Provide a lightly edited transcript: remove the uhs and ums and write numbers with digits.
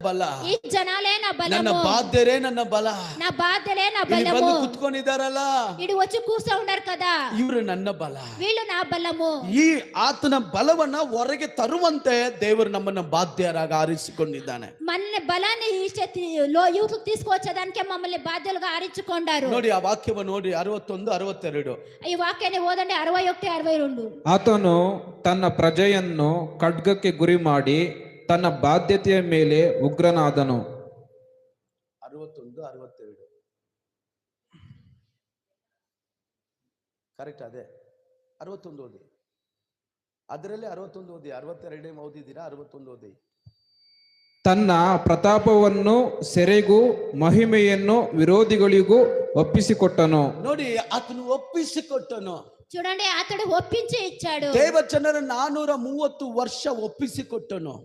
బల, ఈ జనాలే నా ನನ್ನ బలము, బాధ్యరే ನನ್ನ బల. నా బాధ్యలే నా ಇಲ್ಲಿ బలము. ಬಂದು ಕುತ್ಕೊಂಡಿದಾರಲ್ಲ, ఇడు వచ్చి కూర్చో ఉన్నారు కదా, ಇವರು ನನ್ನ ಬಲ. వీళ్ళు నా బలము. ಈ ಆತನ ಬಲವನ್ನ ಹೊರಗೆ ತರುವಂತೆ ದೇವರು ನಮ್ಮನ್ನ ಬಾಧ್ಯರಾಗಿ ಆರಿಸಿಕೊಂಡಿದ್ದಾನೆ. మన బలాన్ని యూపుకు తీసుకొచ్చేదానికే మమ్మల్ని బాధ్యులుగా ఆరించుకున్నారు. ನೋಡಿ ಆ ವಾಕ್ಯವನ್ನು ನೋಡಿ 61, 62. ఈ వాక్యాన్ని ఓదండి 61, 62. ಆತನು ತನ್ನ ಪ್ರಜೆಯನ್ನು ಖಡ್ಗಕ್ಕೆ ಗುರಿ ಮಾಡಿ ತನ್ನ ಬಾಧ್ಯತೆಯ ಮೇಲೆ ಉಗ್ರನಾದನು. 61, 62 ಕರೆಕ್ಟ್. ಅದೇ 61 ಓದಿ, ಅದರಲ್ಲಿ 61 ಓದಿ. 62 ಓದಿದ್ದೀರಾ? 61 ಓದಿ. ತನ್ನ ಪ್ರತಾಪವನ್ನು ಸೆರೆಗೂ ಮಹಿಮೆಯನ್ನು ವಿರೋಧಿಗಳಿಗೂ ಒಪ್ಪಿಸಿಕೊಟ್ಟನು. ನೋಡಿ, ಆತನು ಒಪ್ಪಿಸಿಕೊಟ್ಟನು. చూడండి, అతడు ఒప్పించి ఇచ్చాడు. ದೇವಚನರ 430 ವರ್ಷ ಒಪ್ಪಿಸಿಕೊಟ್ಟನು.